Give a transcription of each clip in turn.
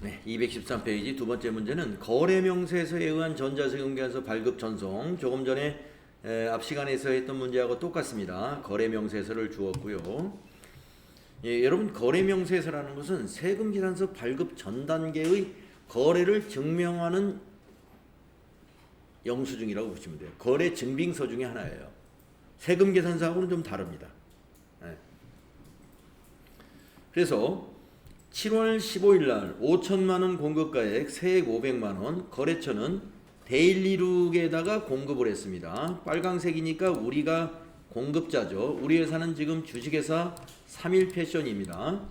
네, 213페이지 두 번째 문제는 거래명세서에 의한 전자세금계산서 발급 전송. 조금 전에 앞 시간에서 했던 문제하고 똑같습니다. 거래명세서를 주었고요. 예, 여러분 거래명세서라는 것은 세금계산서 발급 전 단계의 거래를 증명하는 영수증이라고 보시면 돼요. 거래 증빙서 중에 하나예요. 세금계산서하고는 좀 다릅니다. 예. 그래서 7월 15일 날 5천만 원 공급가액 세액 500만 원, 거래처는 데일리룩에다가 공급을 했습니다. 빨강색이니까 우리가 공급자죠. 우리 회사는 지금 주식회사 3일패션입니다.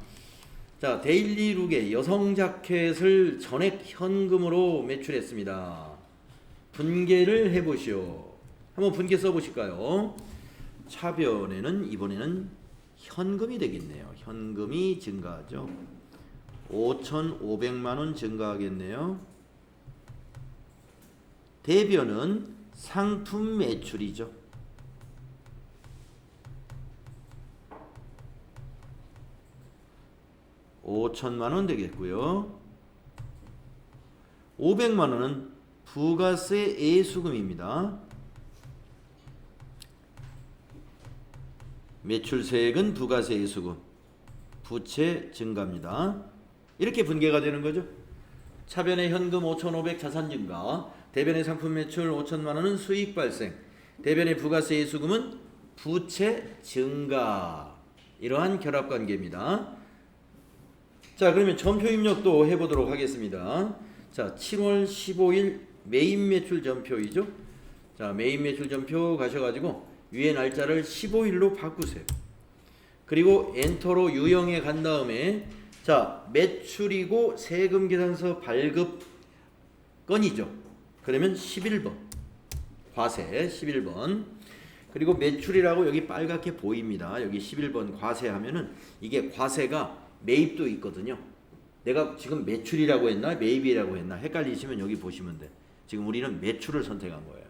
자, 데일리룩의 여성 자켓을 전액 현금으로 매출했습니다. 분계를 해보시오. 한번 분계 써보실까요? 차변에는 이번에는 현금이 되겠네요. 현금이 증가하죠. 5,500만 원 증가하겠네요. 대변은 상품 매출이죠. 5천만 원 되겠고요. 500만 원은 부가세 예수금입니다. 매출세액은 부가세 예수금, 부채 증가입니다. 이렇게 분계가 되는 거죠. 차변의 현금 5,500 자산 증가, 대변의 상품 매출 5천만 원은 수익 발생, 대변의 부가세 예수금은 부채 증가. 이러한 결합관계입니다. 자, 그러면 전표 입력도 해보도록 하겠습니다. 자, 7월 15일 메인 매출 전표이죠. 자, 메인 매출 전표 가셔가지고 위에 날짜를 15일로 바꾸세요. 그리고 엔터로 유형에 간 다음에 자, 매출이고 세금계산서 발급 건이죠. 그러면 11번 과세 11번. 그리고 매출이라고 여기 빨갛게 보입니다. 여기 11번 과세 하면은 이게 과세가 매입도 있거든요. 내가 지금 매출이라고 했나 매입이라고 했나 헷갈리시면 여기 보시면 돼. 지금 우리는 매출을 선택한 거예요.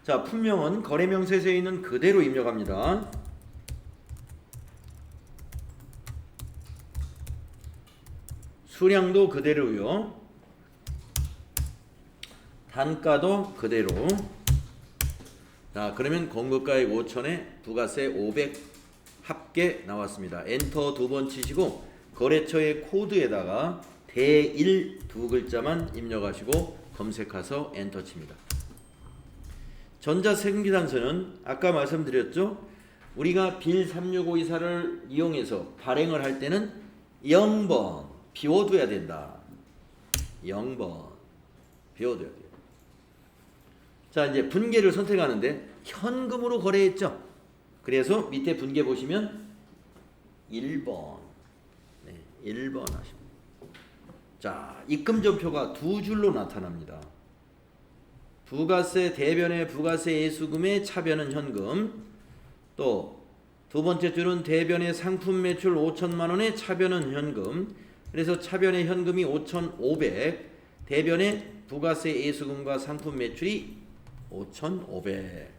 자, 품명은 거래명세서에 있는 그대로 입력합니다. 수량도 그대로요. 단가도 그대로. 자, 그러면 공급가액 5천에 부가세 500 합계 나왔습니다. 엔터 두 번 치시고 거래처의 코드에다가 대일 두 글자만 입력하시고 검색해서 엔터 칩니다. 전자세금계산서는 아까 말씀드렸죠. 우리가 빌 3652사를 이용해서 발행을 할 때는 0번 비워둬야 된다. 0번 비워둬야 돼요. 자, 이제 분계를 선택하는데 현금으로 거래했죠. 그래서 밑에 분계 보시면 1번. 네, 1번 하십니다. 자, 입금 전표가 두 줄로 나타납니다. 부가세 대변의 부가세 예수금의 차변은 현금. 또 두 번째 줄은 대변의 상품 매출 5천만 원의 차변은 현금. 그래서 차변의 현금이 5,500, 대변의 부가세 예수금과 상품 매출이 5,500.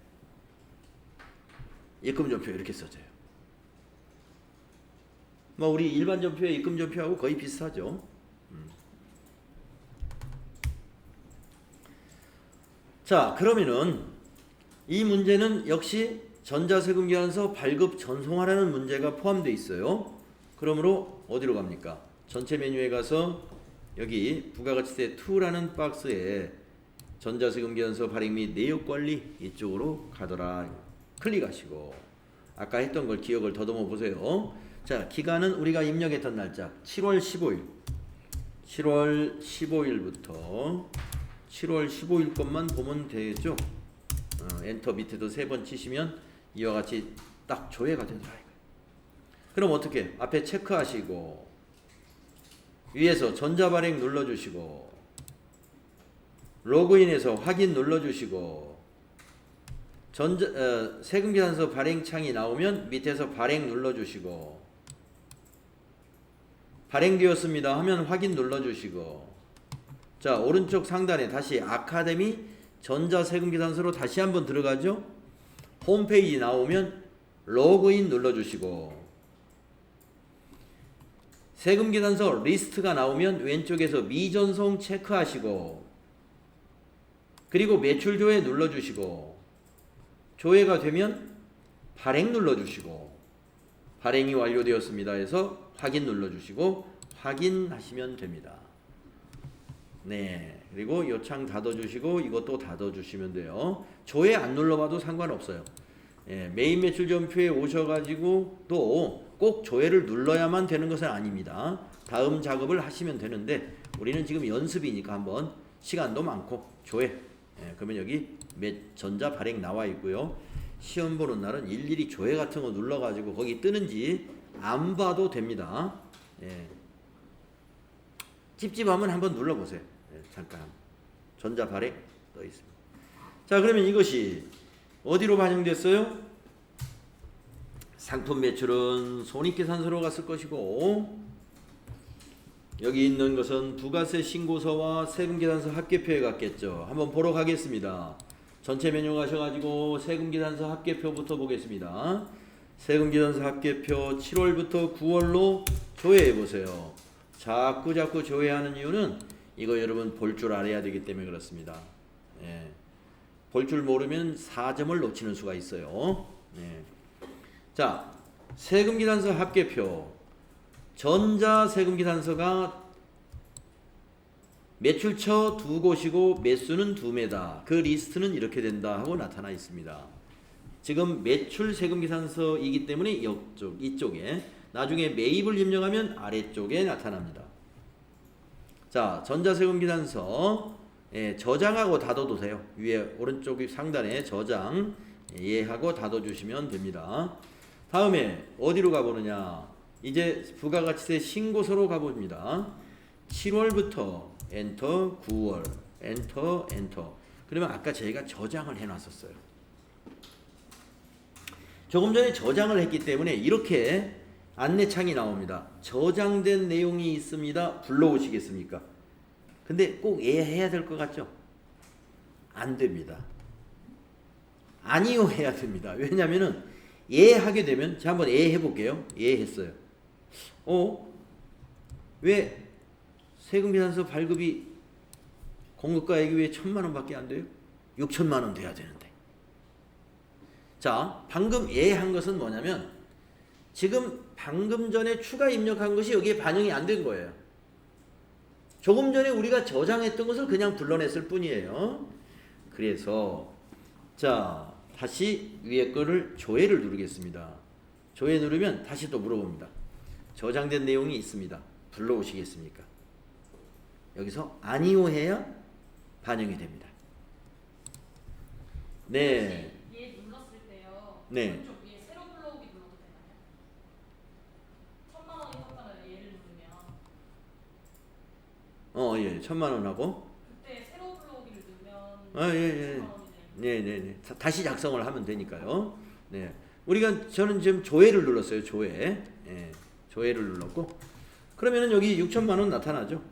입금 전표 이렇게 써져요. 뭐 우리 일반 전표의 입금 전표하고 거의 비슷하죠. 자, 그러면은 이 문제는 역시 전자세금계산서 발급 전송하라는 문제가 포함되어 있어요. 그러므로 어디로 갑니까? 전체 메뉴에 가서 여기 부가가치세 2라는 박스에 전자세금계산서 발행 및 내역관리 이쪽으로 가더라. 클릭하시고 아까 했던 걸 기억을 더듬어 보세요. 자, 기간은 우리가 입력했던 날짜 7월 15일 7월 15일부터 7월 15일 것만 보면 되죠. 엔터 밑에도 3번 치시면 이와 같이 딱 조회가 되더라. 그럼 어떻게? 앞에 체크하시고 위에서 전자발행 눌러주시고 로그인해서 확인 눌러주시고 세금계산서 발행창이 나오면 밑에서 발행 눌러주시고 발행되었습니다 하면 확인 눌러주시고 자, 오른쪽 상단에 다시 아카데미 전자세금계산서로 다시 한번 들어가죠. 홈페이지 나오면 로그인 눌러주시고 세금계산서 리스트가 나오면 왼쪽에서 미전송 체크하시고 그리고 매출조회 눌러주시고 조회가 되면 발행 눌러주시고 발행이 완료되었습니다 해서 확인 눌러주시고 확인하시면 됩니다. 네, 그리고 요 창 닫아주시고 이것도 닫아주시면 돼요. 조회 안 눌러봐도 상관없어요. 예, 메인 매출 전표에 오셔가지고 또 꼭 조회를 눌러야만 되는 것은 아닙니다. 다음 작업을 하시면 되는데 우리는 지금 연습이니까 한번 시간도 많고 조회. 예, 그러면 여기 전자 발행 나와 있고요. 시험 보는 날은 일일이 조회 같은 거 눌러가지고 거기 뜨는지 안 봐도 됩니다. 예. 찝찝하면 한번 눌러보세요. 예, 잠깐 전자 발행 떠 있습니다. 자, 그러면 이것이 어디로 반영됐어요? 상품 매출은 손익계산서로 갔을 것이고 여기 있는 것은 부가세 신고서와 세금계산서 합계표에 갔겠죠. 한번 보러 가겠습니다. 전체 메뉴 가셔가지고 세금계산서 합계표부터 보겠습니다. 세금계산서 합계표 7월부터 9월로 조회해보세요. 자꾸 조회하는 이유는 이거 여러분 볼 줄 알아야 되기 때문에 그렇습니다. 예. 볼 줄 모르면 4점을 놓치는 수가 있어요. 예. 자, 세금계산서 합계표. 전자세금계산서가 매출처 2곳이고 매수는 2매다. 그 리스트는 이렇게 된다 하고 나타나 있습니다. 지금 매출 세금계산서이기 때문에 이쪽에 나중에 매입을 입력하면 아래쪽에 나타납니다. 자, 전자세금계산서 저장하고 닫아도 돼요. 위에 오른쪽 상단에 저장 예하고 닫아주시면 됩니다. 다음에 어디로 가보느냐? 이제 부가가치세 신고서로 가봅니다. 7월부터 엔터, 9월 엔터. 그러면 아까 저희가 저장을 해놨었어요. 조금 전에 저장을 했기 때문에 이렇게 안내창이 나옵니다. 저장된 내용이 있습니다. 불러오시겠습니까? 근데 꼭 해야 될 것 같죠? 안 됩니다. 아니요 해야 됩니다. 왜냐면은 하게 되면 제가 한번 해볼게요. 했어요. 왜 세금계산서 발급이 공급가액이 왜 1,000만 원밖에 안 돼요? 6천만 원 돼야 되는데. 자, 방금 한 것은 뭐냐면 지금 방금 전에 추가 입력한 것이 여기에 반영이 안 된 거예요. 조금 전에 우리가 저장했던 것을 그냥 불러냈을 뿐이에요. 그래서 자, 다시 위에 거를 조회를 누르겠습니다. 조회 누르면 다시 또 물어봅니다. 저장된 내용이 있습니다. 불러오시겠습니까? 여기서 아니요 해야 반영이 됩니다. 네. 얘 눌렀을 때요. 네. 오른쪽 위에 새로 불러오기 눌러도 되나요? 1,000만 원이 샀잖아요. 얘를 누르면. 예. 1,000만 원하고. 그때 새로 불러오기를 누르면. 1,000만 원이네요. 네. 다시 작성을 하면 되니까요. 네. 저는 지금 조회를 눌렀어요. 조회. 예. 조회를 눌렀고. 그러면은 여기 6천만 원 나타나죠.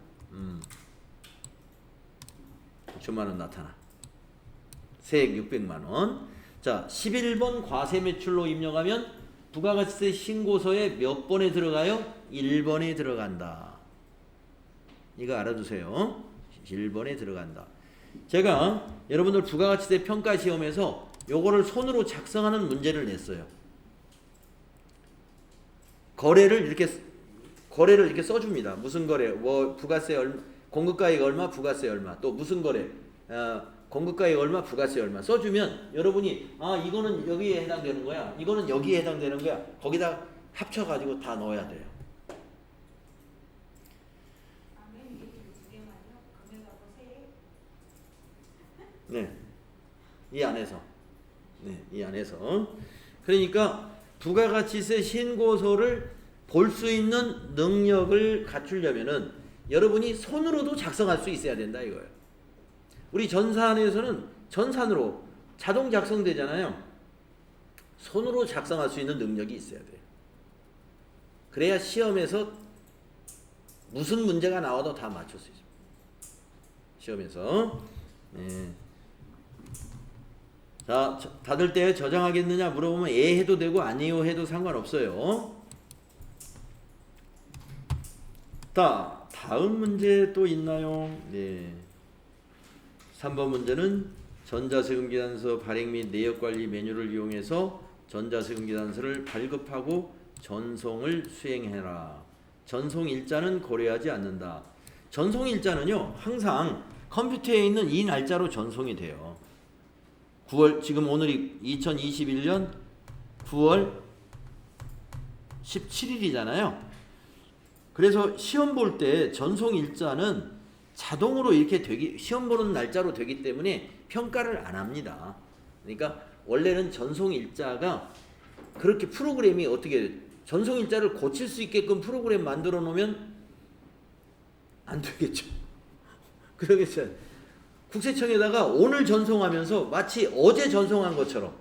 6천만 원 나타나. 세액 600만 원. 자, 11번 과세 매출로 입력하면 부가가치세 신고서에 몇 번에 들어가요? 1번에 들어간다. 이거 알아두세요. 1번에 들어간다. 제가 여러분들 부가가치세 평가 시험에서 요거를 손으로 작성하는 문제를 냈어요. 거래를 이렇게 써줍니다. 무슨 거래, 부가세 얼마, 공급가액 얼마, 부가세 얼마, 또 무슨 거래, 공급가액 얼마, 부가세 얼마 써주면 여러분이 이거는 여기에 해당되는 거야, 이거는 여기에 해당되는 거야, 거기다 합쳐가지고 다 넣어야 돼요. 네, 이 안에서. 그러니까 부가가치세 신고서를 볼 수 있는 능력을 갖추려면은 여러분이 손으로도 작성할 수 있어야 된다 이거예요. 우리 전산에서는 전산으로 자동 작성되잖아요. 손으로 작성할 수 있는 능력이 있어야 돼요. 그래야 시험에서 무슨 문제가 나와도 다 맞출 수 있습니다. 시험에서. 네. 자, 닫을 때 저장하겠느냐 물어보면 해도 되고 아니요 해도 상관없어요. 다음 문제 또 있나요? 네. 3번 문제는 전자세금계산서 발행 및 내역관리 메뉴를 이용해서 전자세금계산서를 발급하고 전송을 수행해라. 전송일자는 고려하지 않는다. 전송일자는요 항상 컴퓨터에 있는 이 날짜로 전송이 돼요. 9월, 지금 오늘이 2021년 9월 17일이잖아요. 그래서 시험 볼 때 전송일자는 자동으로 이렇게 시험 보는 날짜로 되기 때문에 평가를 안 합니다. 그러니까 원래는 전송일자가 그렇게 프로그램이 어떻게 전송일자를 고칠 수 있게끔 프로그램 만들어 놓으면 안 되겠죠. 그러겠어요. 국세청에다가 오늘 전송하면서 마치 어제 전송한 것처럼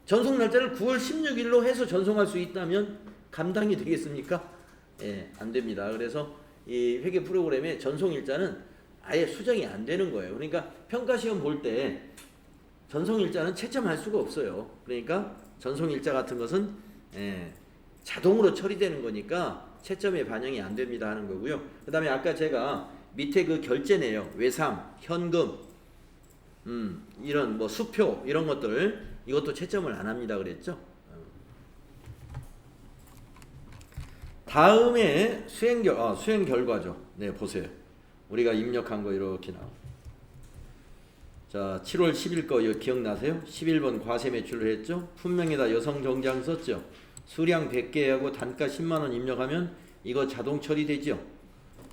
전송 날짜를 9월 16일로 해서 전송할 수 있다면 감당이 되겠습니까? 예, 안 됩니다. 그래서 이 회계 프로그램의 전송일자는 아예 수정이 안 되는 거예요. 그러니까 평가시험 볼 때 전송일자는 채점할 수가 없어요. 그러니까 전송일자 같은 것은 자동으로 처리되는 거니까 채점에 반영이 안 됩니다 하는 거고요. 그 다음에 아까 제가 밑에 그 결제 내역, 외상, 현금, 이런 뭐 수표 이런 것들 이것도 채점을 안 합니다 그랬죠. 다음에 수행 결과죠. 네, 보세요. 우리가 입력한 거 이렇게 나와. 자, 7월 10일 거 이거 기억나세요? 11번 과세 매출을 했죠. 품명에다 여성 정장 썼죠. 수량 100개하고 단가 10만 원 입력하면 이거 자동 처리되죠.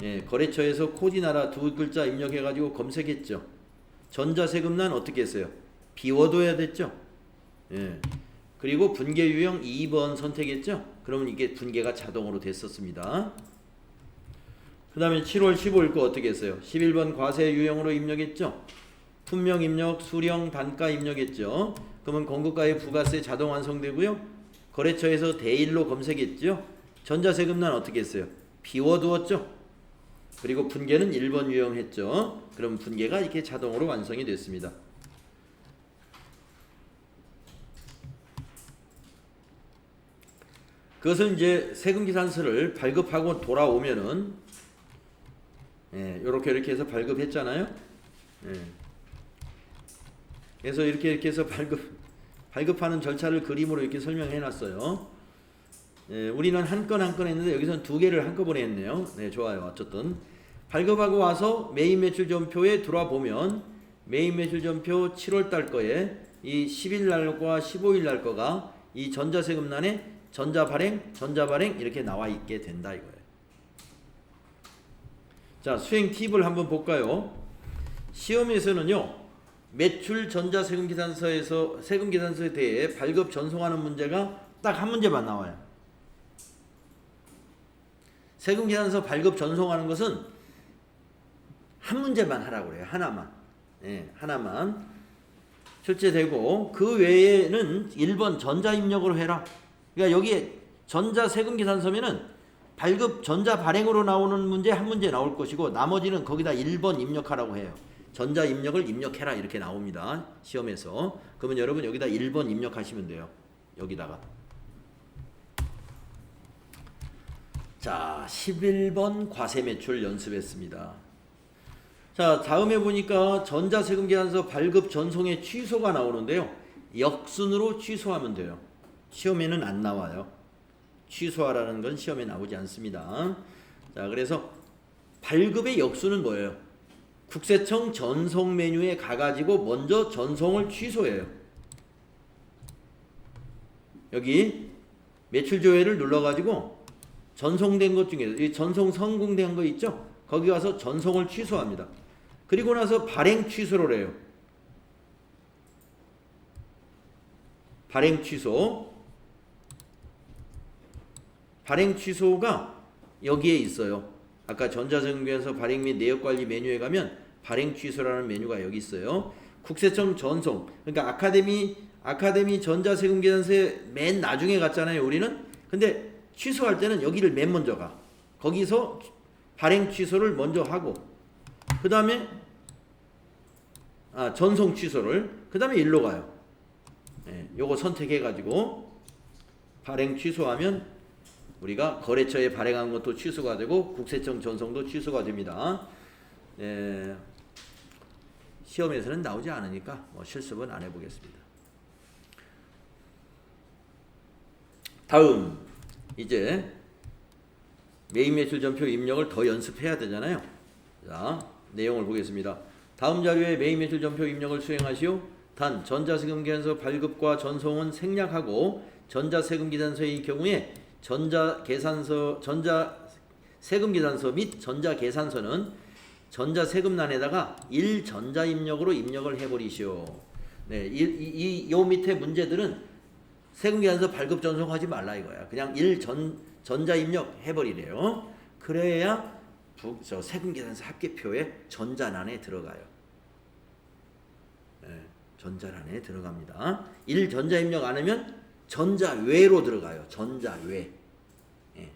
예, 거래처에서 코디나라 두 글자 입력해 가지고 검색했죠. 전자세금란 어떻게 했어요? 비워둬야 됐죠. 예. 그리고 분계 유형 2번 선택했죠. 그러면 이게 분계가 자동으로 됐었습니다. 그 다음에 7월 15일 거 어떻게 했어요? 11번 과세 유형으로 입력했죠. 품명 입력, 수령, 단가 입력했죠. 그러면 공급가의 부가세 자동 완성되고요. 거래처에서 대일로 검색했죠. 전자세금란 어떻게 했어요? 비워두었죠. 그리고 분계는 1번 유형했죠. 그럼 분계가 이렇게 자동으로 완성이 됐습니다. 그것은 이제 세금계산서를 발급하고 돌아오면은 이렇게 해서 발급했잖아요. 그래서 이렇게 해서 발급하는 절차를 그림으로 이렇게 설명해 놨어요. 우리는 한 건 한 건 했는데 여기서는 두 개를 한꺼번에 했네요. 네, 좋아요. 어쨌든 발급하고 와서 메인 매출 전표에 들어와 보면 메인 매출 전표 7월 달 거에 이 10일 날과 15일 날 거가 이 전자세금란에 전자발행 이렇게 나와 있게 된다 이거예요. 자, 수행 팁을 한번 볼까요? 시험에서는요. 매출 전자세금계산서에서 세금계산서에 대해 발급 전송하는 문제가 딱 한 문제만 나와요. 세금계산서 발급 전송하는 것은 한 문제만 하라고 그래요. 하나만. 하나만. 출제되고 그 외에는 1번 전자입력으로 해라. 그러니까 여기에 전자세금계산서면은 발급 전자발행으로 나오는 문제 한 문제 나올 것이고 나머지는 거기다 1번 입력하라고 해요. 전자입력을 입력해라 이렇게 나옵니다. 시험에서. 그러면 여러분 여기다 1번 입력하시면 돼요. 여기다가. 자, 11번 과세매출 연습했습니다. 자, 다음에 보니까 전자세금계산서 발급 전송의 취소가 나오는데요. 역순으로 취소하면 돼요. 시험에는 안 나와요. 취소하라는 건 시험에 나오지 않습니다. 자, 그래서 발급의 역순은 뭐예요? 국세청 전송 메뉴에 가가지고 먼저 전송을 취소해요. 여기 매출 조회를 눌러가지고 전송된 것 중에 이 전송 성공된 거 있죠? 거기 가서 전송을 취소합니다. 그리고 나서 발행 취소를 해요. 발행 취소. 발행 취소가 여기에 있어요. 아까 전자세금계산서 발행 및 내역관리 메뉴에 가면 발행 취소라는 메뉴가 여기 있어요. 국세청 전송. 그러니까 아카데미 전자세금계산서에 맨 나중에 갔잖아요. 우리는. 근데 취소할 때는 여기를 맨 먼저 가. 거기서 발행 취소를 먼저 하고 그 다음에 전송 취소를 그 다음에 일로 가요. 요거 선택해 가지고 발행 취소하면 우리가 거래처에 발행한 것도 취소가 되고 국세청 전송도 취소가 됩니다. 시험에서는 나오지 않으니까 실습은 안 해보겠습니다. 다음 이제 메인 매출 전표 입력을 더 연습해야 되잖아요. 자, 내용을 보겠습니다. 다음 자료에 메인 매출 전표 입력을 수행하시오. 단 전자세금계산서 발급과 전송은 생략하고 전자세금계산서의 경우에 전자세금계산서 및 전자계산서는 전자세금란에다가 1전자입력으로 입력을 해버리시오. 네, 요 밑에 문제들은 세금계산서 발급 전송하지 말라 이거야. 그냥 전자입력 해버리래요. 그래야 세금계산서 합계표에 전자란에 들어가요. 네, 전자란에 들어갑니다. 1전자입력 안 하면 전자외로 들어가요. 전자외. 네.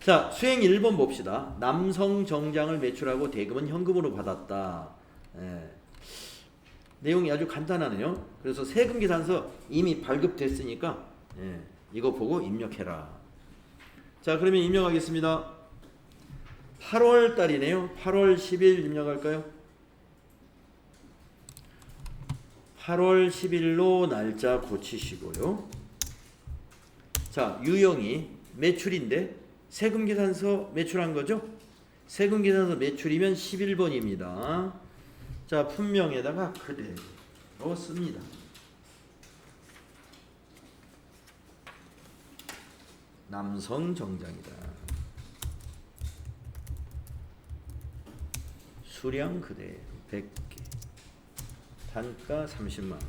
자, 수행 1번 봅시다. 남성 정장을 매출하고 대금은 현금으로 받았다. 네. 내용이 아주 간단하네요. 그래서 세금계산서 이미 발급됐으니까 이거 보고 입력해라. 자, 그러면 입력하겠습니다. 8월 달이네요. 8월 10일 입력할까요? 8월 10일로 날짜 고치시고요. 자, 유형이 매출인데 세금계산서 매출한 거죠? 세금계산서 매출이면 11번입니다. 자, 품명에다가 그대로 씁니다. 남성 정장이다. 수량 그대로 100개. 단가 30만원.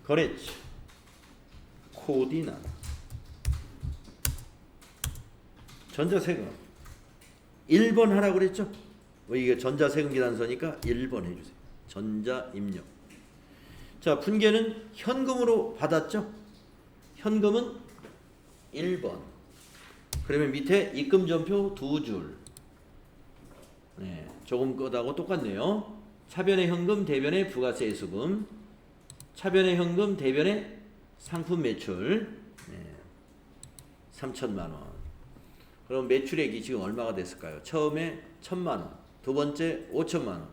거래처 코디나 전자세금 1번 하라고 그랬죠? 이게 전자세금계산서니까 1번 해주세요. 전자입력. 자, 분계는 현금으로 받았죠? 현금은 1번. 그러면 밑에 입금전표 2줄. 네, 조금 거다고 똑같네요. 차변의 현금, 대변의 부가세 수금. 차변의 현금, 대변의 상품 매출. 네, 3천만원. 그럼 매출액이 지금 얼마가 됐을까요? 처음에 1,000만원. 두 번째 5천만원.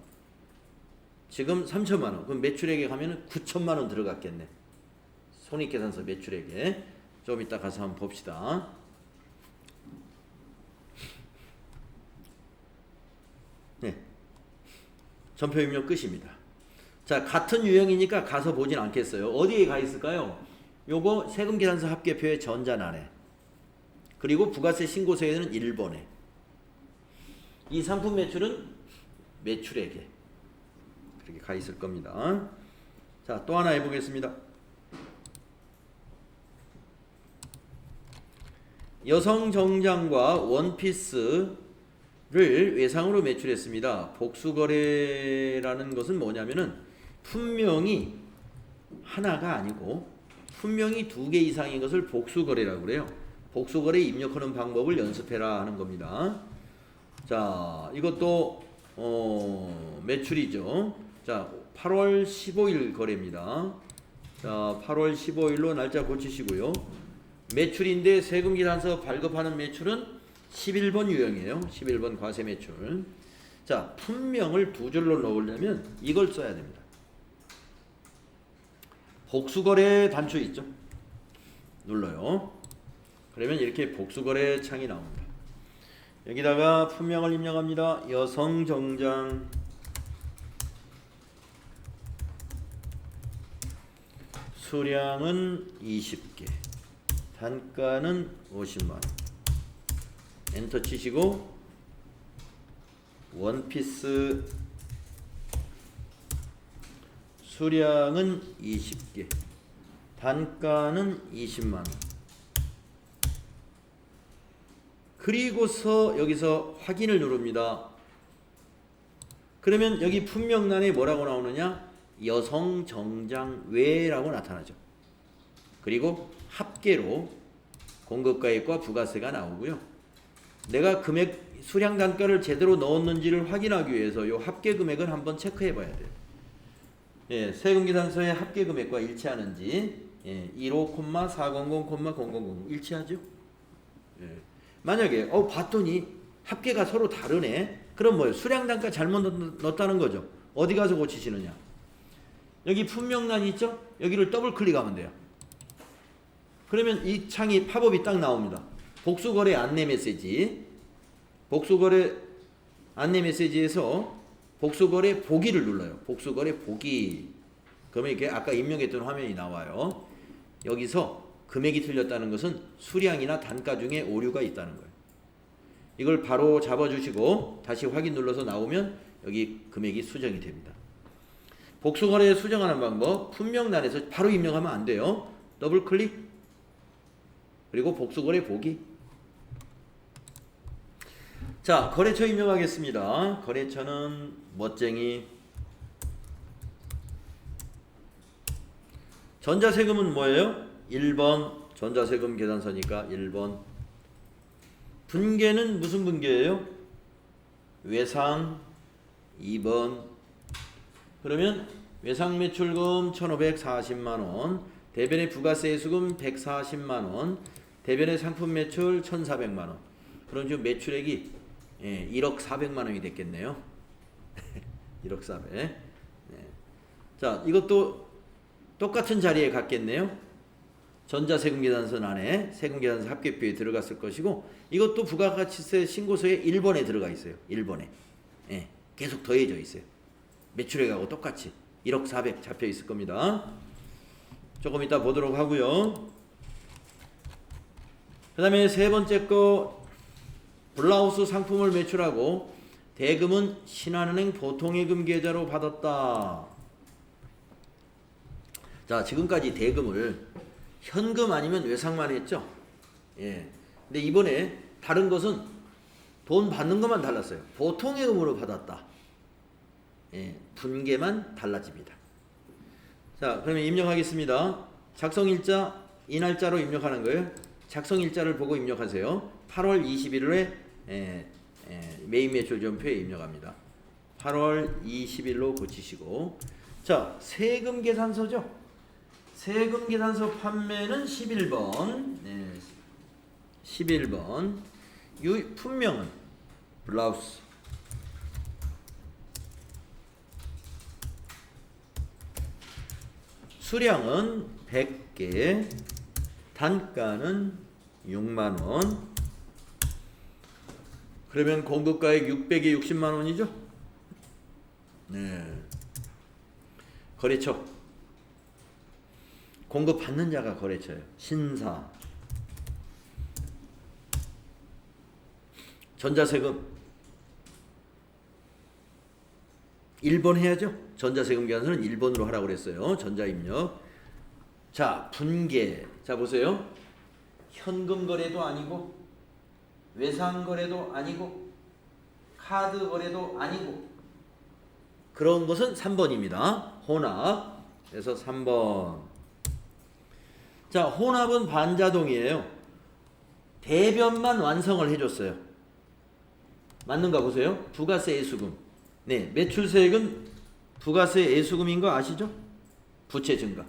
지금 3천만원. 그럼 매출액에 가면은 9천만원 들어갔겠네. 손익계산서 매출액에. 좀 이따 가서 한번 봅시다. 네. 전표 입력 끝입니다. 자, 같은 유형이니까 가서 보진 않겠어요. 어디에 가 있을까요? 요거 세금계산서 합계표의 전자란에. 그리고 부가세 신고서에는 1번에. 이 상품 매출은 매출액에 그렇게 가 있을 겁니다. 자, 또 하나 해보겠습니다. 여성 정장과 원피스를 외상으로 매출했습니다. 복수거래라는 것은 뭐냐면은 품명이 하나가 아니고 품명이 2개 이상인 것을 복수거래라고 그래요. 복수거래 입력하는 방법을 연습해라 하는 겁니다. 자, 이것도 매출이죠. 자, 8월 15일 거래입니다. 자, 8월 15일로 날짜 고치시고요. 매출인데 세금계산서 발급하는 매출은 11번 유형이에요. 11번 과세 매출. 자, 품명을 2줄로 넣으려면 이걸 써야 됩니다. 복수거래 단추 있죠? 눌러요. 그러면 이렇게 복수거래 창이 나옵니다. 여기다가 품명을 입력합니다. 여성 정장 수량은 20개. 단가는 50만원. 엔터 치시고 원피스 수량은 20개. 단가는 20만원. 그리고서 여기서 확인을 누릅니다. 그러면 여기 품명란에 뭐라고 나오느냐? 여성 정장 외라고 나타나죠. 그리고 합계로 공급가액과 부가세가 나오고요. 내가 금액 수량 단가를 제대로 넣었는지를 확인하기 위해서 이 합계 금액을 한번 체크해 봐야 돼요. 예, 세금계산서의 합계 금액과 일치하는지 예, 15,400,000 일치하죠? 예. 만약에 봤더니 합계가 서로 다르네. 그럼 뭐예요? 수량 단가 잘못 넣었다는 거죠. 어디 가서 고치시느냐? 여기 분명란이 있죠? 여기를 더블 클릭하면 돼요. 그러면 이 창이 팝업이 딱 나옵니다. 복수거래 안내 메시지. 복수거래 안내 메시지에서 복수거래 보기를 눌러요. 복수거래 보기. 그러면 이렇게 아까 입력했던 화면이 나와요. 여기서 금액이 틀렸다는 것은 수량이나 단가 중에 오류가 있다는 거예요. 이걸 바로 잡아주시고 다시 확인 눌러서 나오면 여기 금액이 수정이 됩니다. 복수거래 수정하는 방법, 품명란에서 바로 입력하면 안 돼요. 더블 클릭, 그리고 복수거래 보기. 자, 거래처 입력하겠습니다. 거래처는 멋쟁이. 전자세금은 뭐예요? 1번 전자세금 계산서니까 1번. 분계는 무슨 분계예요? 외상 2번. 그러면 외상매출금 1,540만원, 대변의 부가세 수금 140만원, 대변의 상품매출 1,400만원. 그럼 지금 매출액이 1억 400만원이 됐겠네요. 1억 400. 네. 자, 이것도 똑같은 자리에 갔겠네요. 전자세금 계산서 안에 세금계산서 합계표에 들어갔을 것이고, 이것도 부가가치세 신고서에 1번에 들어가 있어요. 1번에. 예, 계속 더해져 있어요. 매출액하고 똑같이 1억 400 잡혀 있을 겁니다. 조금 이따 보도록 하고요. 그 다음에 세 번째 거, 블라우스 상품을 매출하고 대금은 신한은행 보통예금 계좌로 받았다. 자, 지금까지 대금을 현금 아니면 외상만 했죠. 예. 근데 이번에 다른 것은 돈 받는 것만 달랐어요. 보통예금으로 받았다. 예. 분계만 달라집니다. 자, 그러면 입력하겠습니다. 작성일자 이 날짜로 입력하는 거예요. 작성일자를 보고 입력하세요. 8월 21일에 메인 매출 전표에 입력합니다. 8월 20일로 고치시고, 자, 세금 계산서죠. 세금 계산서 판매는 11번. 네, 11번. 품명은 블라우스. 수량은 100개. 단가는 6만원. 그러면 공급가액 600에 60만원이죠? 네. 거래처. 공급받는 자가 거래처예요. 신사. 전자세금 1번 해야죠. 전자세금 계산서는 1번으로 하라고 그랬어요. 전자입력. 자, 분계. 자, 보세요. 현금 거래도 아니고, 외상 거래도 아니고, 카드 거래도 아니고, 그런 것은 3번입니다. 혼합. 그래서 3번. 자, 혼합은 반자동이에요. 대변만 완성을 해줬어요. 맞는가 보세요. 부가세 예수금. 네, 매출세액은 부가세 예수금인 거 아시죠? 부채 증가.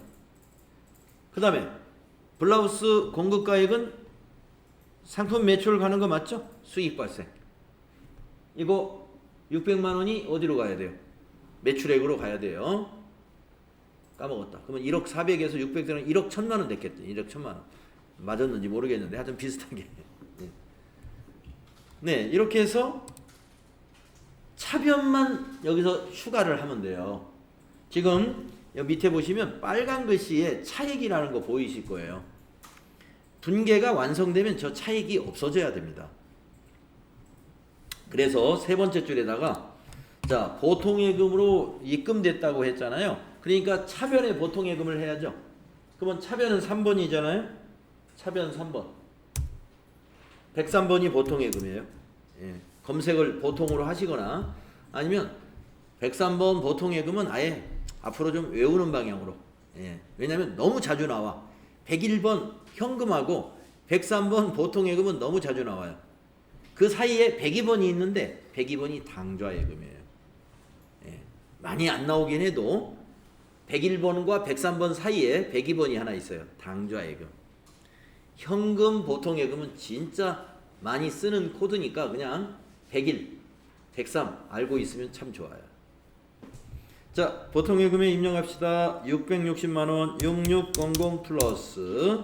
그 다음에 블라우스 공급가액은 상품 매출 가는 거 맞죠? 수익 발생. 이거 600만 원이 어디로 가야 돼요? 매출액으로 가야 돼요. 까먹었다. 그러면 1억 400에서 600되는 1억 1000만 원 됐겠죠. 1억 1000만 원. 맞았는지 모르겠는데 하여튼 비슷하게. 네, 이렇게 해서 차변만 여기서 추가를 하면 돼요. 지금 여기 밑에 보시면 빨간 글씨에 차액이라는 거 보이실 거예요. 분계가 완성되면 저 차액이 없어져야 됩니다. 그래서 세 번째 줄에다가, 자, 보통예금으로 입금됐다고 했잖아요. 그러니까 차변에 보통예금을 해야죠. 그러면 차변은 3번이잖아요. 차변 3번. 103번이 보통예금이에요. 예. 검색을 보통으로 하시거나 아니면 103번 보통예금은 아예 앞으로 좀 외우는 방향으로. 예. 왜냐하면 너무 자주 나와. 101번 현금하고 103번 보통예금은 너무 자주 나와요. 그 사이에 102번이 있는데 102번이 당좌예금이에요. 예. 많이 안 나오긴 해도 101번과 103번 사이에 102번이 하나 있어요. 당좌예금. 현금 보통예금은 진짜 많이 쓰는 코드니까 그냥 101, 103 알고 있으면 참 좋아요. 자, 보통예금에 입력합시다. 660만원 6600 플러스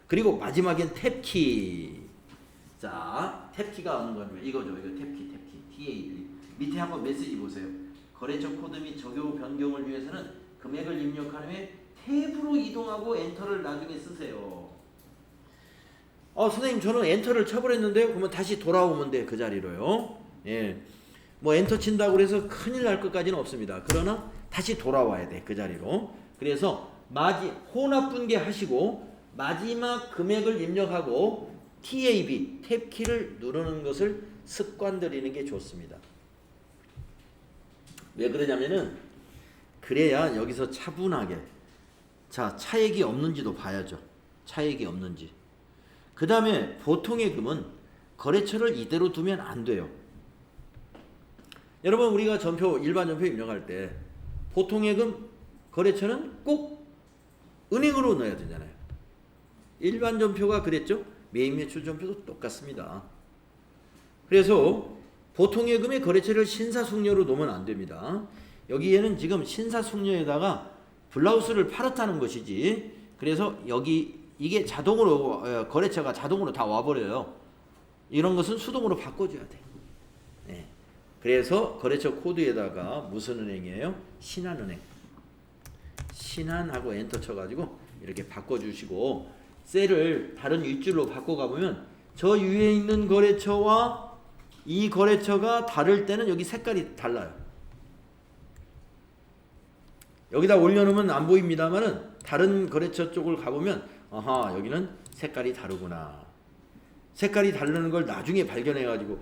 그리고 마지막엔 탭키. 자, 탭키가 오는 거는 이거죠. 이거 탭키 TAB. 밑에 한번 메시지 보세요. 거래처 코드 및 적용 변경을 위해서는 금액을 입력한 후에 탭으로 이동하고 엔터를 나중에 쓰세요. 선생님 저는 엔터를 쳐버렸는데 그러면 다시 돌아오면 돼. 그 자리로요. 예. 뭐 엔터 친다고 그래서 큰일 날 것까지는 없습니다. 그러나 다시 돌아와야 돼. 그 자리로. 그래서 혼합분계 하시고 마지막 금액을 입력하고 TAB 탭키를 누르는 것을 습관 들이는 게 좋습니다. 왜 그러냐면은 그래야 여기서 차분하게 자 차액이 없는지도 봐야죠. 차액이 없는지. 그 다음에 보통예금은 거래처를 이대로 두면 안 돼요. 여러분 우리가 일반 전표 입력할 때 보통예금 거래처는 꼭 은행으로 넣어야 되잖아요. 일반 전표가 그랬죠. 매입 매출 전표도 똑같습니다. 그래서 보통예금의 거래처를 신사숙녀로 놓으면 안 됩니다. 여기에는 지금 신사숙녀에다가 블라우스를 팔았다는 것이지. 그래서 여기 이게 자동으로 거래처가 자동으로 다 와버려요. 이런 것은 수동으로 바꿔줘야 돼. 네. 그래서 거래처 코드에다가 무슨 은행이에요? 신한은행. 신한하고 엔터 쳐가지고 이렇게 바꿔주시고 셀을 다른 윗줄로 바꿔가보면 저 위에 있는 거래처와 이 거래처가 다를 때는 여기 색깔이 달라요. 여기다 올려놓으면 안 보입니다만은 다른 거래처 쪽을 가보면 아하 여기는 색깔이 다르구나. 색깔이 다르는 걸 나중에 발견해가지고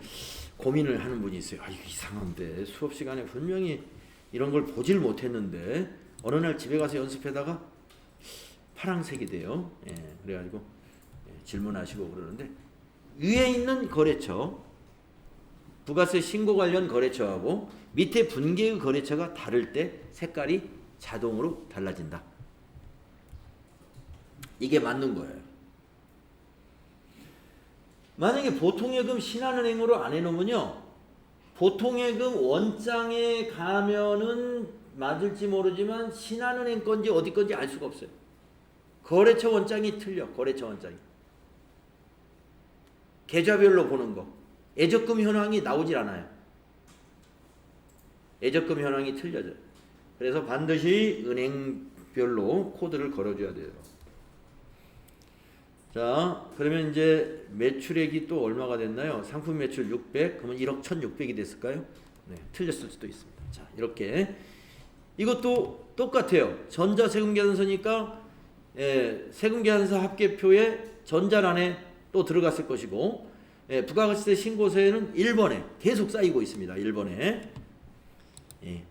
고민을 하는 분이 있어요. 이거 이상한데 수업 시간에 분명히 이런 걸 보질 못했는데 어느 날 집에 가서 연습하다가 파란색이 돼요. 예, 그래가지고 질문하시고 그러는데 위에 있는 거래처 부가세 신고 관련 거래처하고 밑에 분개의 거래처가 다를 때 색깔이 자동으로 달라진다. 이게 맞는 거예요. 만약에 보통예금 신한은행으로 안 해놓으면요. 보통예금 원장에 가면은 맞을지 모르지만 신한은행 건지 어디 건지 알 수가 없어요. 거래처 원장이 틀려. 거래처 원장이. 계좌별로 보는 거. 예적금 현황이 나오질 않아요. 예적금 현황이 틀려져요. 그래서 반드시 은행별로 코드를 걸어줘야 돼요. 자, 그러면 이제 매출액이 또 얼마가 됐나요? 상품 매출 600, 그러면 1억 1,600이 됐을까요? 네, 틀렸을 수도 있습니다. 자, 이렇게 이것도 똑같아요. 전자세금계산서니까 세금계산서 합계표에 전자란에 또 들어갔을 것이고 부가가치세 신고서에는 1번에 계속 쌓이고 있습니다. 1번에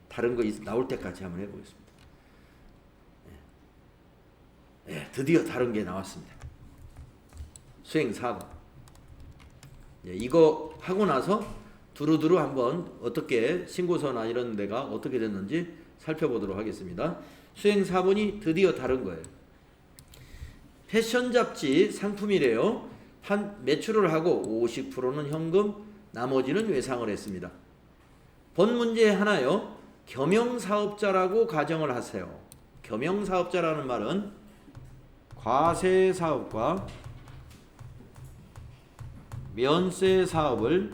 다른 거 나올 때까지 한번 해보겠습니다. 드디어 다른 게 나왔습니다. 수행 4번. 이거 하고 나서 두루두루 한번 어떻게 신고서나 이런 데가 어떻게 됐는지 살펴보도록 하겠습니다. 수행 4번이 드디어 다른 거예요. 패션 잡지 상품이래요. 매출을 하고 50%는 현금, 나머지는 외상을 했습니다. 본 문제 하나요. 겸용사업자라고 가정을 하세요. 겸용사업자라는 말은 과세사업과 면세사업을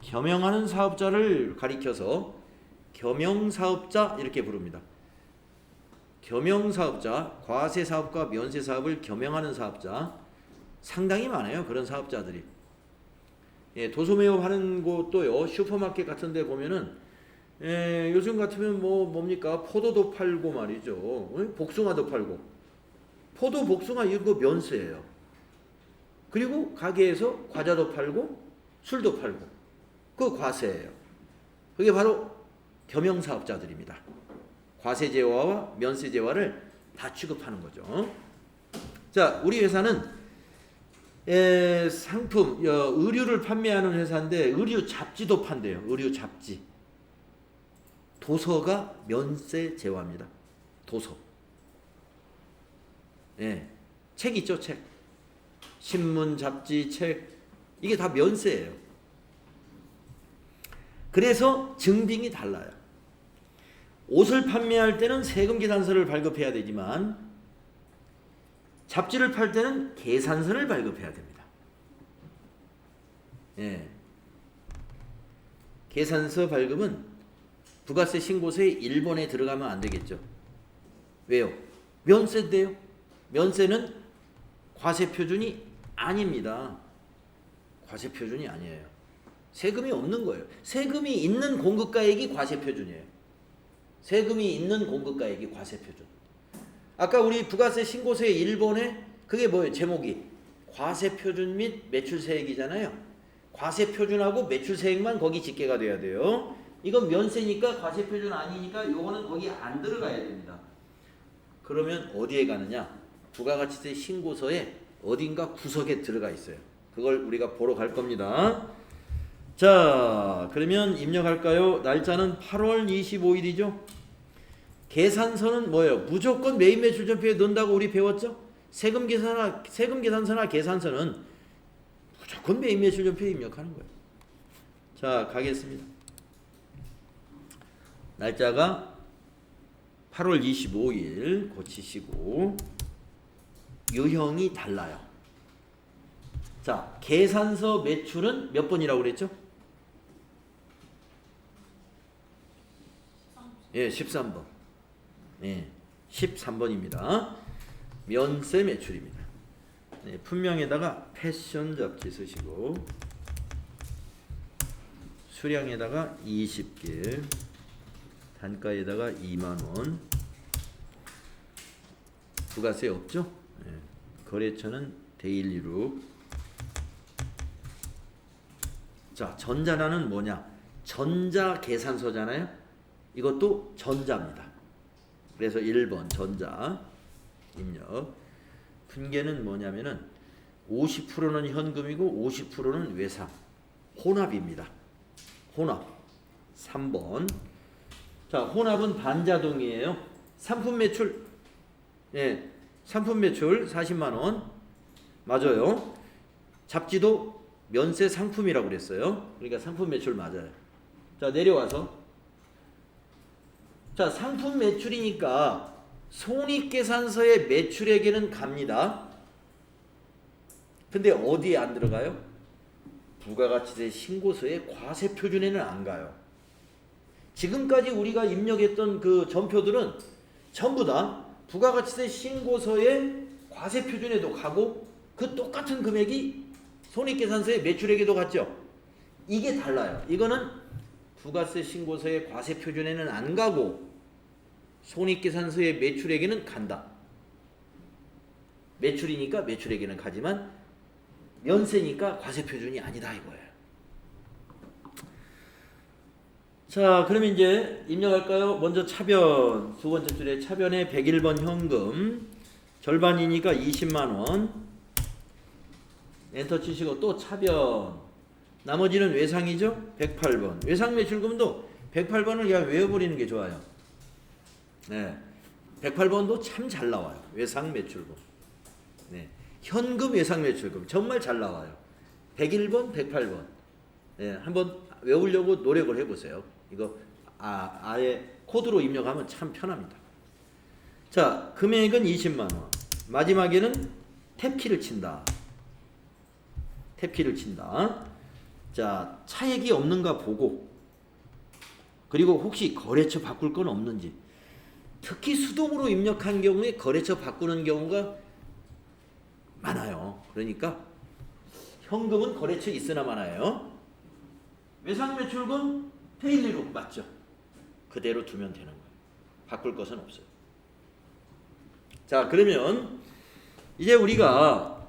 겸용하는 사업자를 가리켜서 겸용사업자 이렇게 부릅니다. 겸용사업자, 과세사업과 면세사업을 겸용하는 사업자 상당히 많아요. 그런 사업자들이. 도소매업 하는 곳도요. 슈퍼마켓 같은 데 보면은 요즘 같으면 뭡니까? 포도도 팔고 말이죠. 복숭아도 팔고. 포도, 복숭아 이거 면세예요. 그리고 가게에서 과자도 팔고 술도 팔고. 그거 과세예요. 그게 바로 겸용사업자들입니다. 과세제화와 면세제화를 다 취급하는 거죠. 자, 우리 회사는 상품, 의류를 판매하는 회사인데 의류 잡지도 판대요. 의류 잡지. 도서가 면세 제외합니다. 도서. 예. 책 있죠, 책. 신문, 잡지, 책. 이게 다 면세예요. 그래서 증빙이 달라요. 옷을 판매할 때는 세금 계산서를 발급해야 되지만 잡지를 팔 때는 계산서를 발급해야 됩니다. 예. 계산서 발급은 부가세 신고서에 1번에 들어가면 안 되겠죠. 왜요? 면세인데요. 면세는 과세 표준이 아닙니다. 과세 표준이 아니에요. 세금이 없는 거예요. 세금이 있는 공급가액이 과세 표준이에요. 세금이 있는 공급가액이 과세 표준. 아까 우리 부가세 신고서의 1번에 그게 뭐예요? 제목이 과세 표준 및 매출세액이잖아요. 과세 표준하고 매출세액만 거기 집계가 돼야 돼요. 이건 면세니까 과세 표준 아니니까 요거는 거기 안 들어가야 됩니다. 그러면 어디에 가느냐? 부가가치세 신고서에 어딘가 구석에 들어가 있어요. 그걸 우리가 보러 갈 겁니다. 자, 그러면 입력할까요? 날짜는 8월 25일이죠. 계산서는 뭐예요? 무조건 매입 매출 전표에 넣는다고 우리 배웠죠? 세금 계산서나 계산서는 무조건 매입 매출 전표에 입력하는 거예요. 자, 가겠습니다. 날짜가 8월 25일 고치시고 유형이 달라요. 자, 계산서 매출은 몇 번이라고 그랬죠? 예, 13번. 예, 13번입니다. 면세 매출입니다. 예, 품명에다가 패션 잡지 쓰시고 수량에다가 20개, 단가에다가 2만원. 부가세 없죠? 예, 거래처는 데일리룩. 자, 전자라는 뭐냐? 전자계산서잖아요. 이것도 전자입니다. 그래서 1번 전자 입력. 분계는 뭐냐면은 50%는 현금이고 50%는 외상. 혼합입니다. 혼합. 3번. 자, 혼합은 반자동이에요. 상품 매출. 예. 상품 매출 40만 원. 맞아요. 잡지도 면세 상품이라고 그랬어요. 그러니까 상품 매출 맞아요. 자, 내려와서 자, 상품 매출이니까 손익계산서의 매출액에는 갑니다. 근데 어디에 안 들어가요? 부가가치세 신고서의 과세 표준에는 안 가요. 지금까지 우리가 입력했던 그 전표들은 전부 다 부가가치세 신고서의 과세 표준에도 가고 그 똑같은 금액이 손익계산서의 매출액에도 갔죠. 이게 달라요. 이거는 부가세 신고서의 과세 표준에는 안 가고 손익계산서의 매출액에는 간다. 매출이니까 매출액에는 가지만 면세니까 과세 표준이 아니다 이거예요. 자, 그러면 이제 입력할까요? 먼저 차변, 두 번째 줄에 차변에 101번 현금 절반이니까 20만원 엔터 치시고 또 차변, 나머지는 외상이죠? 108번 외상 매출금도 108번을 그냥 외워버리는 게 좋아요. 네, 108번도 참 잘 나와요. 외상 매출금. 네, 현금 외상 매출금 정말 잘 나와요. 101번, 108번. 네, 한번 외우려고 노력을 해보세요. 이거 아예 코드로 입력하면 참 편합니다. 자, 금액은 20만원. 마지막에는 탭키를 친다. 탭키를 친다. 자, 차액이 없는가 보고, 그리고 혹시 거래처 바꿀 건 없는지. 특히 수동으로 입력한 경우에 거래처 바꾸는 경우가 많아요. 그러니까 현금은 거래처 있으나 마나요. 외상 매출금 데일리룩 맞죠? 그대로 두면 되는 거예요. 바꿀 것은 없어요. 자, 그러면 이제 우리가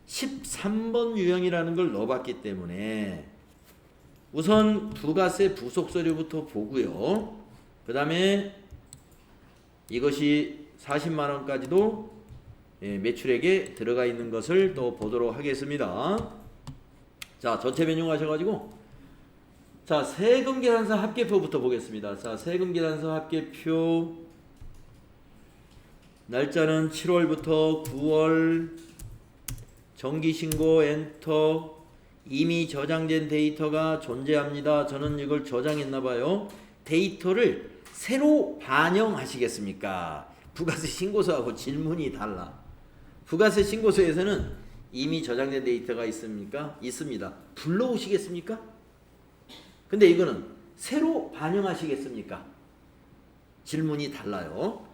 13번 유형이라는 걸 넣어봤기 때문에 우선 부가세 부속서류부터 보고요. 그 다음에 이것이 40만원까지도 매출액에 들어가 있는 것을 또 보도록 하겠습니다. 자, 전체 메뉴 가셔가지고 자, 세금계산서 합계표부터 보겠습니다. 자, 세금계산서 합계표 날짜는 7월부터 9월, 정기신고 엔터, 이미 저장된 데이터가 존재합니다. 저는 이걸 저장했나봐요. 데이터를 새로 반영하시겠습니까? 부가세 신고서하고 질문이 달라. 부가세 신고서에서는 이미 저장된 데이터가 있습니까? 있습니다. 불러오시겠습니까? 근데 이거는 새로 반영하시겠습니까? 질문이 달라요.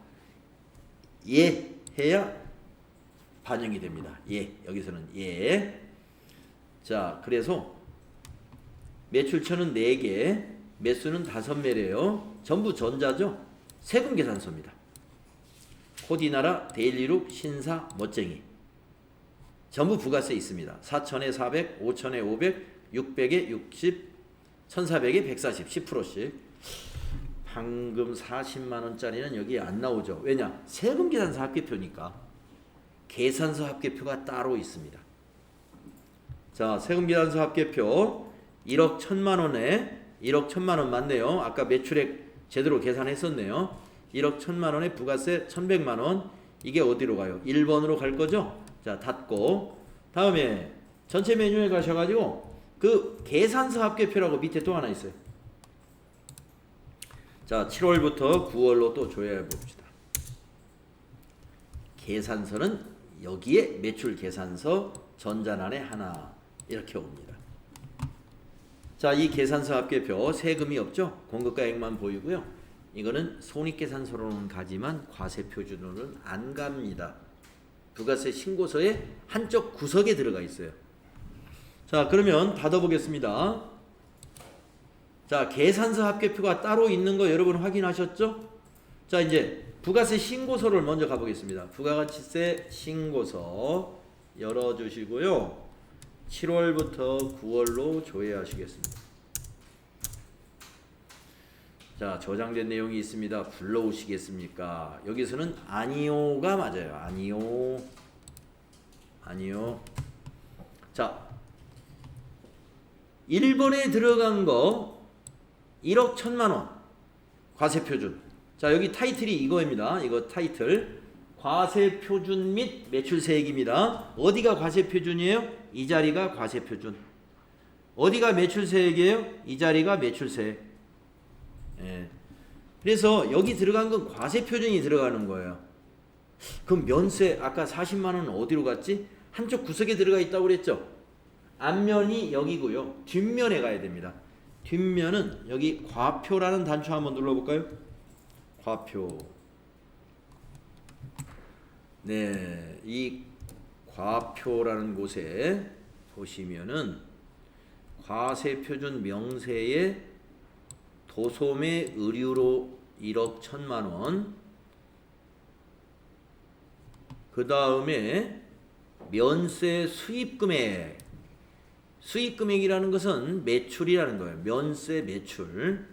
예 해야 반영이 됩니다. 예, 여기서는 예. 자, 그래서 매출처는 4개, 매수는 5매래요. 전부 전자죠. 세금계산서입니다. 코디나라, 데일리룩, 신사, 멋쟁이. 전부 부가세 있습니다. 4천에 400, 5천에 500, 600에 60, 1400에 140, 10%씩. 방금 40만원짜리는 여기 안 나오죠. 왜냐? 세금계산서 합계표니까. 계산서 합계표가 따로 있습니다. 자, 세금계산서 합계표 1억 1천만원에 1억 1천만원 맞네요. 아까 매출액 제대로 계산했었네요. 1억 1천만원에 부가세 1100만원. 이게 어디로 가요? 1번으로 갈 거죠? 자, 닫고 다음에 전체 메뉴에 가셔가지고 그 계산서 합계표라고 밑에 또 하나 있어요. 자, 7월부터 9월로 또 조회해 봅시다. 계산서는 여기에 매출 계산서 전자란에 하나 이렇게 옵니다. 자, 이 계산서 합계표 세금이 없죠? 공급가액만 보이고요. 이거는 손익계산서로는 가지만 과세표준으로는 안 갑니다. 부가세 신고서의 한쪽 구석에 들어가 있어요. 자, 그러면 닫아보겠습니다. 자, 계산서 합계표가 따로 있는 거 여러분 확인하셨죠? 자, 이제 부가세 신고서를 먼저 가보겠습니다. 부가가치세 신고서 열어주시고요. 7월부터 9월로 조회하시겠습니다. 자, 저장된 내용이 있습니다. 불러오시겠습니까? 여기서는 아니요가 맞아요. 아니요. 아니요. 자, 1번에 들어간 거 1억 1천만원 과세표준. 자, 여기 타이틀이 이거입니다. 이거 타이틀 과세표준 및 매출세액입니다. 어디가 과세표준이에요? 이 자리가 과세표준. 어디가 매출세액이에요? 이 자리가 매출세액. 예. 그래서 여기 들어간 건 과세표준이 들어가는 거예요. 그럼 면세 아까 40만원은 어디로 갔지? 한쪽 구석에 들어가 있다고 그랬죠? 앞면이 여기고요. 뒷면에 가야 됩니다. 뒷면은 여기 과표라는 단추 한번 눌러볼까요? 과표. 네, 이 과표라는 곳에 보시면은 과세표준 명세에 도소매 의류로 1억 1천만원, 그 다음에 면세 수입금액. 수입금액이라는 것은 매출이라는 거예요. 면세 매출.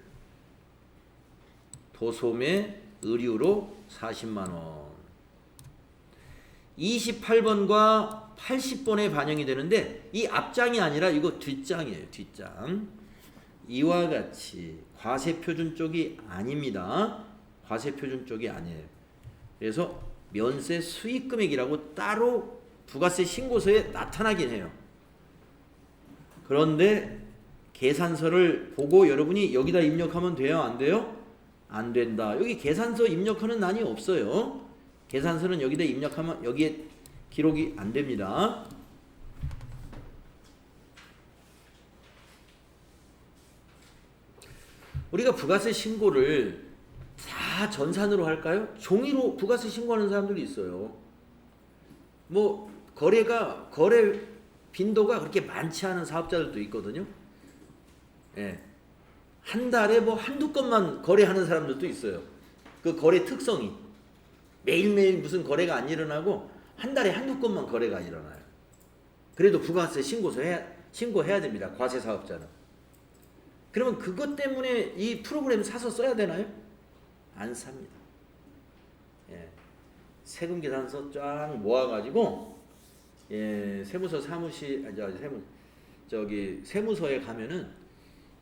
도소매 의류로 40만원. 28번과 80번에 반영이 되는데 이 앞장이 아니라 이거 뒷장이에요. 뒷장. 이와 같이 과세표준 쪽이 아닙니다. 과세표준 쪽이 아니에요. 그래서 면세 수익금액이라고 따로 부가세 신고서에 나타나긴 해요. 그런데 계산서를 보고 여러분이 여기다 입력하면 돼요? 안 돼요? 안 된다. 여기 계산서 입력하는 난이 없어요. 계산서는 여기다 입력하면 여기에 기록이 안 됩니다. 우리가 부가세 신고를 다 전산으로 할까요? 종이로 부가세 신고하는 사람들이 있어요. 뭐 거래 빈도가 그렇게 많지 않은 사업자들도 있거든요. 예. 한 달에 뭐 한두 건만 거래하는 사람들도 있어요. 그 거래 특성이 매일매일 무슨 거래가 안 일어나고 한 달에 한두 건만 거래가 일어나요. 그래도 부가세 신고해야 됩니다. 과세 사업자는. 그러면 그것 때문에 이 프로그램 사서 써야 되나요? 안 삽니다. 예. 세금 계산서 쫙 모아가지고 세무서 세무서에 가면은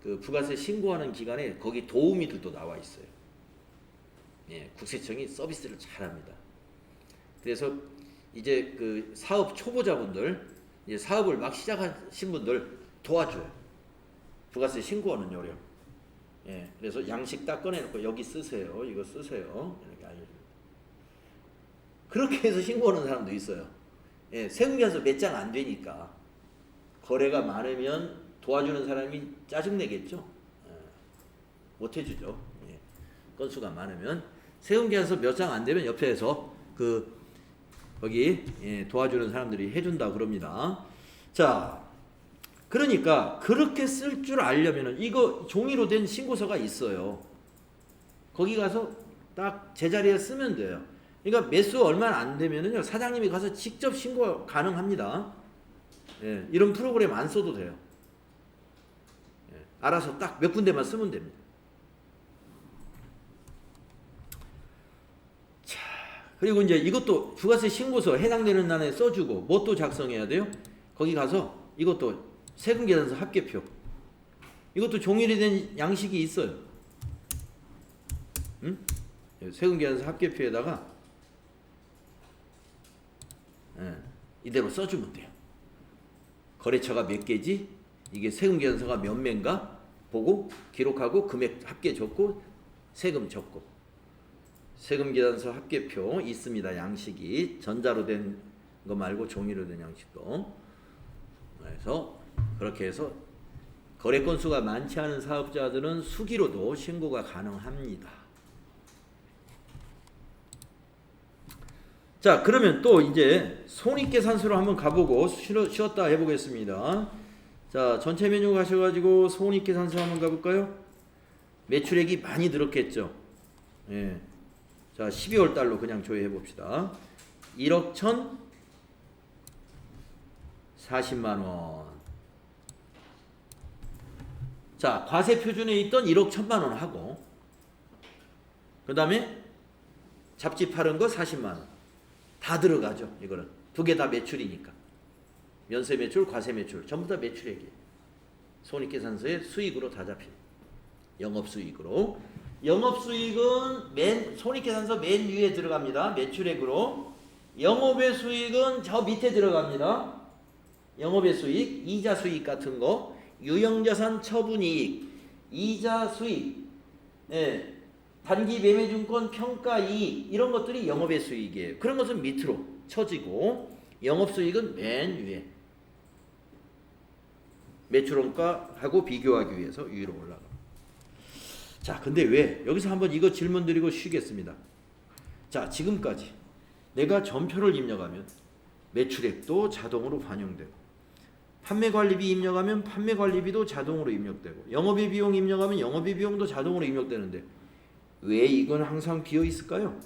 그 부가세 신고하는 기간에 거기 도우미들도 나와 있어요. 예, 국세청이 서비스를 잘합니다. 그래서 이제 그 사업 초보자분들, 이제 사업을 막 시작하신 분들 도와줘요. 부가세 신고하는 요령. 예, 그래서 양식 딱 꺼내놓고 여기 쓰세요. 이거 쓰세요. 이렇게 알려줍니다. 그렇게 해서 신고하는 사람도 있어요. 예, 세금계산서 몇 장 안 되니까 거래가 많으면 도와주는 사람이 짜증내겠죠. 예, 못 해주죠. 예, 건수가 많으면 세금계산서 몇 장 안 되면 옆에서 거기 예, 도와주는 사람들이 해준다 그럽니다. 자, 그러니까 그렇게 쓸 줄 알려면은 이거 종이로 된 신고서가 있어요. 거기 가서 딱 제자리에 쓰면 돼요. 그러니까 매수 얼마 안 되면은요 사장님이 가서 직접 신고 가능합니다. 예, 이런 프로그램 안 써도 돼요. 예, 알아서 딱 몇 군데만 쓰면 됩니다. 자, 그리고 이제 이것도 부가세 신고서 해당되는 난에 써주고 뭐 또 작성해야 돼요? 거기 가서 이것도 세금계산서 합계표. 이것도 종이로 된 양식이 있어요. 응? 세금계산서 합계표에다가 예, 이대로 써주면 돼요. 거래처가 몇 개지? 이게 세금계산서가 몇 매인가? 보고 기록하고 금액 합계 적고 세금 적고. 세금계산서 합계표 있습니다. 양식이 전자로 된 거 말고 종이로 된 양식도. 그래서 그렇게 해서 거래 건수가 많지 않은 사업자들은 수기로도 신고가 가능합니다. 자, 그러면 또 이제 손익계산서로 한번 가보고 쉬었다 해보겠습니다. 자, 전체 메뉴 가셔가지고 손익계산서 한번 가볼까요? 매출액이 많이 늘었겠죠. 예. 자, 12월 달로 그냥 조회해봅시다. 1억 1,040만원. 자, 과세 표준에 있던 1억 1,000만원 하고, 그 다음에 잡지 팔은 거 40만원. 다 들어가죠. 이거는 두 개 다 매출이니까. 면세 매출, 과세 매출 전부 다 매출액이에요. 손익계산서에 수익으로 다 잡힙니다. 영업수익으로. 영업수익은 손익계산서 맨 위에 들어갑니다. 매출액으로. 영업의 수익은 저 밑에 들어갑니다. 영업의 수익, 이자 수익 같은 거, 유형자산 처분이익, 이자 수익, 예, 단기 매매증권 평가이익 이런 것들이 영업의 수익이에요. 그런 것은 밑으로 쳐지고 영업수익은 맨 위에 매출원가하고 비교하기 위해서 위로 올라가. 자, 근데 왜? 여기서 한번 이거 질문 드리고 쉬겠습니다. 자, 지금까지 내가 전표를 입력하면 매출액도 자동으로 반영되고 판매관리비 입력하면 판매관리비도 자동으로 입력되고 영업의 비용 입력하면 영업의 비용도 자동으로 입력되는데 왜 이건 항상 비어 있을까요?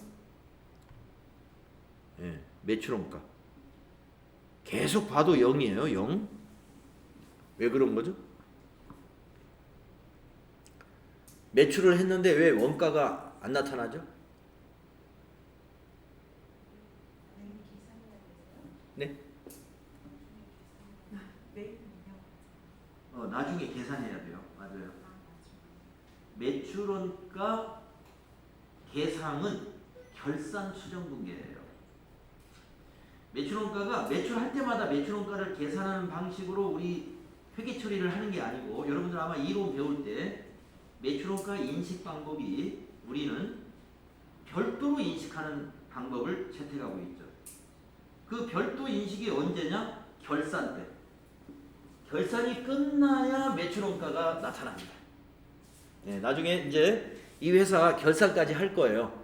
예, 매출원가 계속 봐도 0이에요. 0. 왜 그런 거죠? 매출을 했는데 왜 원가가 안 나타나죠? 네? 나중에 계산해야 돼요. 맞아요. 매출원가 계상은 결산 수정분계예요. 매출원가가 매출할 때마다 매출원가를 계산하는 방식으로 우리 회계 처리를 하는 게 아니고 여러분들 아마 이론 배울 때 매출원가 인식 방법이 우리는 별도로 인식하는 방법을 채택하고 있죠. 그 별도 인식이 언제냐? 결산 때. 결산이 끝나야 매출원가가 나타납니다. 네, 나중에 이제 이 회사 결산까지 할 거예요.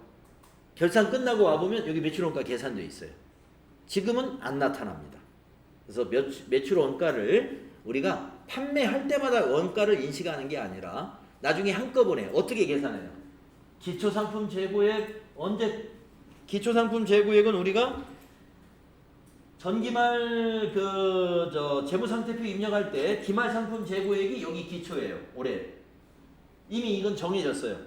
결산 끝나고 와보면 여기 매출원가 계산되어 있어요. 지금은 안 나타납니다. 그래서 매출원가를 우리가 판매할 때마다 원가를 인식하는 게 아니라 나중에 한꺼번에 어떻게 계산해요? 기초상품 재고액 언제? 기초상품 재고액은 우리가 전기말 재무상태표 입력할 때 기말상품 재고액이 여기 기초예요. 올해 이미 이건 정해졌어요.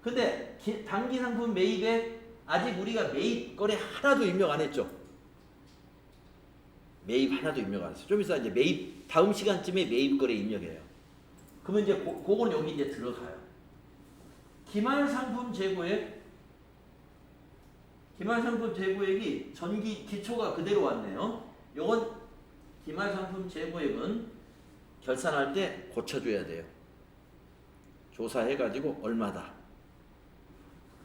근데 단기상품 매입액 아직 우리가 매입 거래 하나도 입력 안 했죠. 매입 하나도 입력 안 했어요. 좀 이따 이제 매입 다음 시간쯤에 매입 거래 입력해요. 그러면 이제 그거는 여기 이제 들어가요. 기말 상품 재고액, 기말 상품 재고액이 전기 기초가 그대로 왔네요. 요건 기말 상품 재고액은 결산할 때 고쳐줘야 돼요. 조사해가지고 얼마다.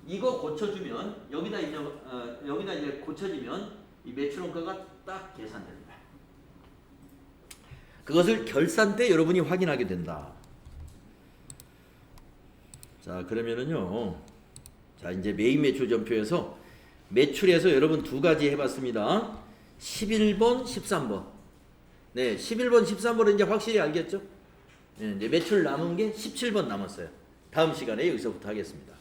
이거 고쳐주면 여기다 이제 고쳐지면 이 매출원가가 딱 계산됩니다. 그것을 결산 때 여러분이 확인하게 된다. 자, 그러면은요. 자, 이제 메인 매출 전표에서 매출에서 여러분 두 가지 해봤습니다. 11번, 13번. 네, 11번, 13번은 이제 확실히 알겠죠? 네, 이제 매출 남은 게 17번 남았어요. 다음 시간에 여기서부터 하겠습니다.